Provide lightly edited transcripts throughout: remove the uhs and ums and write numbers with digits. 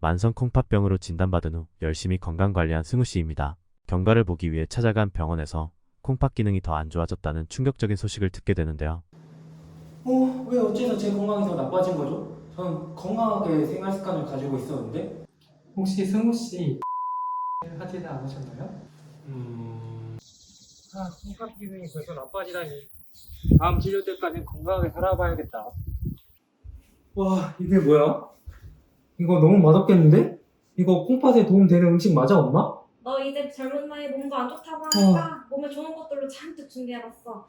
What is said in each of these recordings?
만성 콩팥병으로 진단받은 후 열심히 건강관리한 승우 씨입니다. 경과를 보기 위해 찾아간 병원에서 콩팥 기능이 더 안 좋아졌다는 충격적인 소식을 듣게 되는데요. 왜 어째서 제 건강이 더 나빠진 거죠? 저는 건강하게 생활 습관을 가지고 있었는데. 혹시 승우 씨 하지는 않으셨나요? 콩팥 기능이 벌써 나빠지다니. 다음 치료 때까지는 건강하게 살아봐야겠다. 와, 이게 뭐야? 이거 너무 맛없겠는데? 이거 콩팥에 도움되는 음식 맞아, 엄마? 너 이제 젊은 나이에 몸도 안 좋다고 하니까 몸에 좋은 것들로 잔뜩 준비해봤어.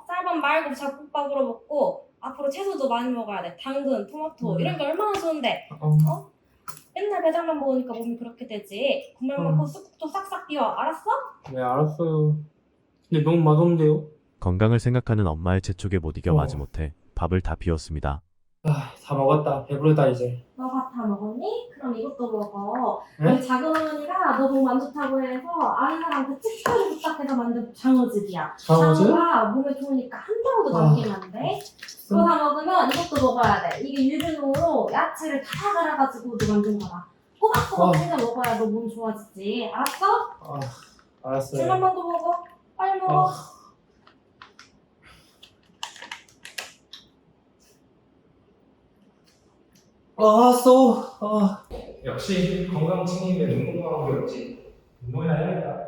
쌀밥 말고 잡곡밥으로 먹고 앞으로 채소도 많이 먹어야 돼. 당근, 토마토 이런 게 얼마나 좋은데. 맨날 배달만 먹으니까 몸이 그렇게 되지. 국물 먹고 쑥국도 싹싹 비워. 알았어? 네, 알았어요. 근데 너무 맛없는데요? 건강을 생각하는 엄마의 재촉에 못 이겨 마지못해 밥을 다 비웠습니다. 다 먹었다. 배부르다 이제. 너 밥 다 먹었니? 그럼 이것도 먹어. 네? 우리 작은 언니가 너 몸 안 좋다고 해서 아는 사람한테 특별히 부탁해서 만든 장어즙이야. 장어즙? 장어가 몸에 좋으니까 한 방울도 남기면 안 돼. 그거 다 먹으면 이것도 먹어야 돼. 이게 유기농으로 야채를 다 갈아가지고 너 만든 거다. 꼬박꼬박 챙겨 먹어야 너 몸 좋아지지. 알았어? 알았어요. 줄만만도 먹어. 빨리 먹어. 알았어. 역시 건강 챙기면 운동하는 게 없지. 운동이나 해야겠다.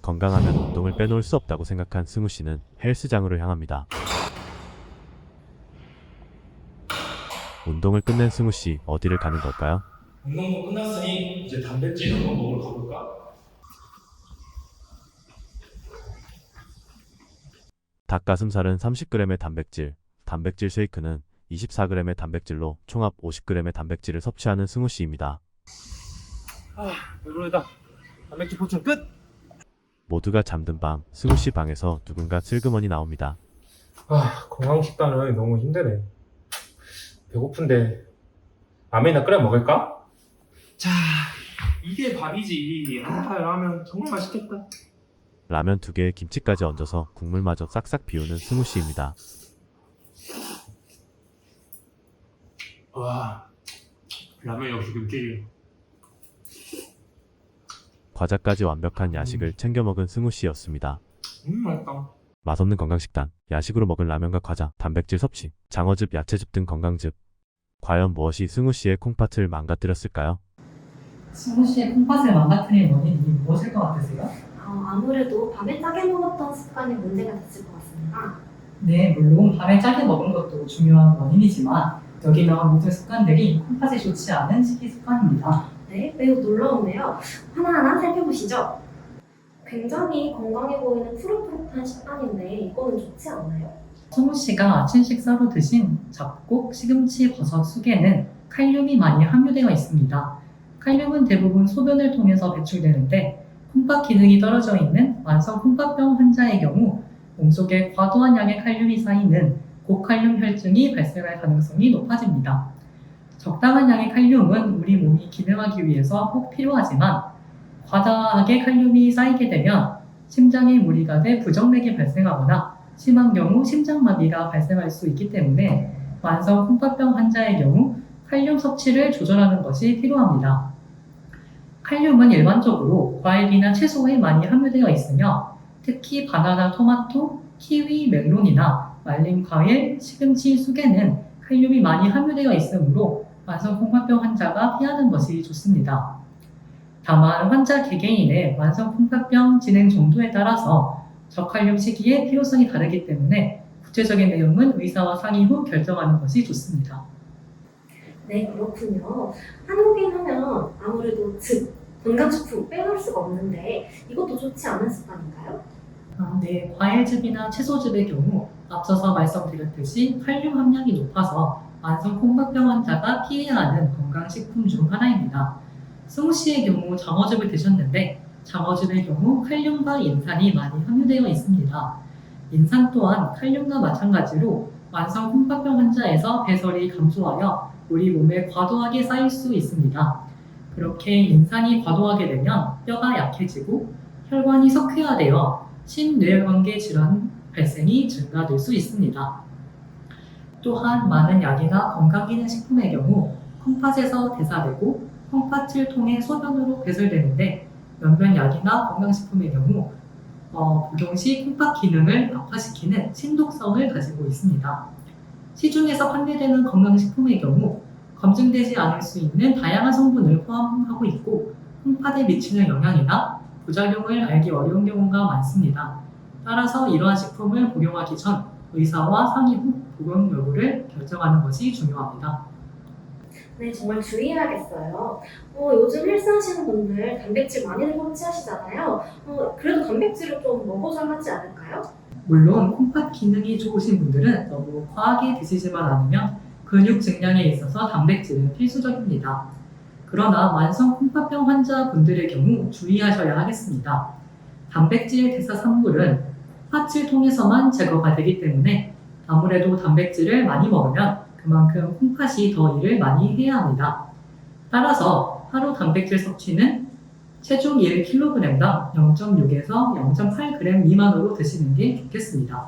건강하면 운동을 빼놓을 수 없다고 생각한 승우 씨는 헬스장으로 향합니다. 운동을 끝낸 승우 씨 어디를 가는 걸까요? 운동도 끝났으니 이제 단백질 한번 먹으러 가볼까? 닭가슴살은 30g의 단백질, 단백질 쉐이크는 24g의 단백질로 총합 50g의 단백질을 섭취하는 승우 씨입니다. 배부르다. 단백질 보충 끝! 모두가 잠든 밤, 승우 씨 방에서 누군가 슬그머니 나옵니다. 건강 식단은 너무 힘드네. 배고픈데 라면이나 끓여 먹을까? 자, 이게 밥이지. 라면 정말 맛있겠다. 라면 2개에 김치까지 얹어서 국물마저 싹싹 비우는 승우 씨입니다. 와, 라면 역시 김치지. 과자까지 완벽한 야식을 챙겨 먹은 승우 씨였습니다. 맛있다. 맛없는 건강식단, 야식으로 먹은 라면과 과자, 단백질 섭취, 장어즙, 야채즙 등 건강즙. 과연 무엇이 승우 씨의 콩팥을 망가뜨렸을까요? 승우 씨의 콩팥을 망가뜨린 원인이 무엇일 것 같으세요? 아무래도 밤에 짜게 먹었던 습관이 문제가 됐을 것 같습니다. 네, 물론 밤에 짜게 먹은 것도 중요한 원인이지만 여기 나온 모든 습관들이 콩팥에 좋지 않은 식이 습관입니다. 네, 매우 놀라운데요. 하나하나 살펴보시죠. 굉장히 건강해 보이는 푸릇푸릇한 식단인데 이거는 좋지 않나요? 승우 씨가 아침 식사로 드신 잡곡, 시금치, 버섯, 쑥에는 칼륨이 많이 함유되어 있습니다. 칼륨은 대부분 소변을 통해서 배출되는데 콩팥 기능이 떨어져 있는 만성 콩팥병 환자의 경우 몸속에 과도한 양의 칼륨이 쌓이는 고칼륨 혈증이 발생할 가능성이 높아집니다. 적당한 양의 칼륨은 우리 몸이 기능하기 위해서 꼭 필요하지만 과다하게 칼륨이 쌓이게 되면 심장에 무리가 돼 부정맥이 발생하거나 심한 경우 심장마비가 발생할 수 있기 때문에 만성 콩팥병 환자의 경우 칼륨 섭취를 조절하는 것이 필요합니다. 칼륨은 일반적으로 과일이나 채소에 많이 함유되어 있으며 특히 바나나, 토마토, 키위, 멜론이나 말린 과일, 시금치, 쑥에는 칼륨이 많이 함유되어 있으므로 만성 콩팥병 환자가 피하는 것이 좋습니다. 다만 환자 개개인의 만성 콩팥병 진행 정도에 따라서 저칼륨 시기의 필요성이 다르기 때문에 구체적인 내용은 의사와 상의 후 결정하는 것이 좋습니다. 네, 그렇군요. 한국인 하면 아무래도 즙, 건강식품 빼놓을 수가 없는데 이것도 좋지 않은 습관인가요? 네, 과일즙이나 채소즙의 경우 앞서서 말씀드렸듯이 칼륨 함량이 높아서 만성 콩팥병 환자가 피해야 하는 건강식품 중 하나입니다. 승우 씨의 경우 장어즙을 드셨는데 장어즙의 경우 칼륨과 인산이 많이 함유되어 있습니다. 인산 또한 칼륨과 마찬가지로 만성 콩팥병 환자에서 배설이 감소하여 우리 몸에 과도하게 쌓일 수 있습니다. 그렇게 인산이 과도하게 되면 뼈가 약해지고 혈관이 석회화되어 심뇌관계 질환 발생이 증가될 수 있습니다. 또한 많은 약이나 건강기능식품의 경우 콩팥에서 대사되고 콩팥을 통해 소변으로 배설되는데 몇몇 약이나 건강식품의 경우 복용 시 콩팥 기능을 악화시키는 신독성을 가지고 있습니다. 시중에서 판매되는 건강식품의 경우 검증되지 않을 수 있는 다양한 성분을 포함하고 있고 콩팥에 미치는 영향이나 부작용을 알기 어려운 경우가 많습니다. 따라서 이러한 식품을 복용하기 전 의사와 상의 후 복용 여부를 결정하는 것이 중요합니다. 네, 정말 주의해야겠어요. 요즘 헬스하시는 분들 단백질 많이들 섭취하시잖아요. 그래도 단백질을 좀 먹어줘야 하지 않을까요? 물론 콩팥 기능이 좋으신 분들은 너무 과하게 드시지만 않으면 근육 증량에 있어서 단백질은 필수적입니다. 그러나 만성 콩팥병 환자분들의 경우 주의하셔야 하겠습니다. 단백질 대사 산물은 콩팥을 통해서만 제거가 되기 때문에 아무래도 단백질을 많이 먹으면 그만큼 콩팥이 더 일을 많이 해야 합니다. 따라서 하루 단백질 섭취는 체중 1kg당 0.6에서 0.8g 미만으로 드시는 게 좋겠습니다.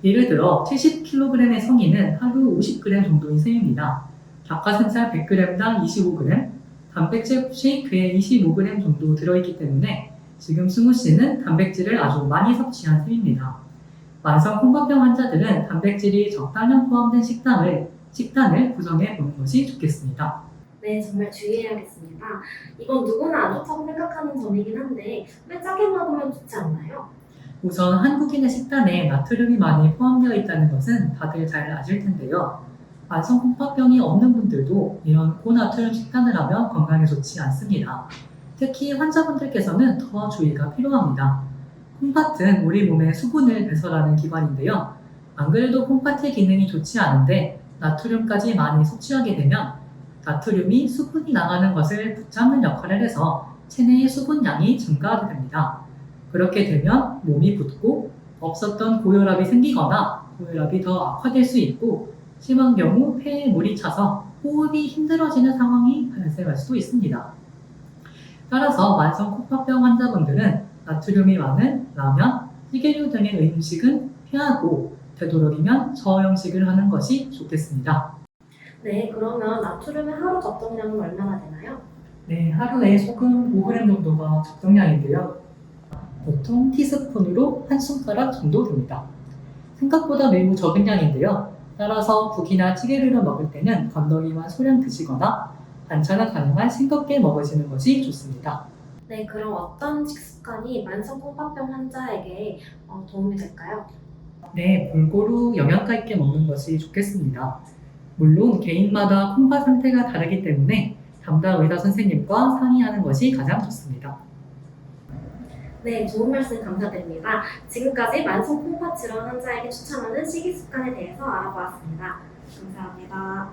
예를 들어 70kg의 성인은 하루 50g 정도인 셈입니다. 닭가슴살 100g당 25g, 단백질 쉐이크에 25g 정도 들어있기 때문에 지금 승우 씨는 단백질을 아주 많이 섭취한 셈입니다. 만성 콩팥병 환자들은 단백질이 적당량 포함된 식단을 구성해 보는 것이 좋겠습니다. 네, 정말 주의해야겠습니다. 이건 누구나 안 좋다고 생각하는 점이긴 한데 왜 짜게 먹으면 좋지 않나요? 우선 한국인의 식단에 나트륨이 많이 포함되어 있다는 것은 다들 잘 아실 텐데요. 만성 콩팥병이 없는 분들도 이런 고나트륨 식단을 하면 건강에 좋지 않습니다. 특히 환자분들께서는 더 주의가 필요합니다. 콩팥은 우리 몸의 수분을 배설하는 기관인데요. 안 그래도 콩팥의 기능이 좋지 않은데 나트륨까지 많이 섭취하게 되면 나트륨이 수분이 나가는 것을 붙잡는 역할을 해서 체내의 수분량이 증가하게 됩니다. 그렇게 되면 몸이 붓고 없었던 고혈압이 생기거나 고혈압이 더 악화될 수 있고 심한 경우 폐에 물이 차서 호흡이 힘들어지는 상황이 발생할 수도 있습니다. 따라서 만성 콩팥병 환자분들은 나트륨이 많은 라면, 찌개류 등의 음식은 피하고 되도록이면 저염식을 하는 것이 좋겠습니다. 네, 그러면 나트륨의 하루 적정량은 얼마나 되나요? 네, 하루에 소금 5g 정도가 적정량인데요. 보통 티스푼으로 한 숟가락 정도 됩니다. 생각보다 매우 적은 양인데요. 따라서 국이나 찌개류를 먹을 때는 건더기만 소량 드시거나 반찬은 가능한 싱겁게 먹으시는 것이 좋습니다. 네, 그럼 어떤 식습관이 만성 콩팥병 환자에게 도움이 될까요? 네, 골고루 영양가 있게 먹는 것이 좋겠습니다. 물론 개인마다 콩팥 상태가 다르기 때문에 담당 의사 선생님과 상의하는 것이 가장 좋습니다. 네, 좋은 말씀 감사드립니다. 지금까지 만성 콩팥 질환 환자에게 추천하는 식이습관에 대해서 알아보았습니다. 감사합니다.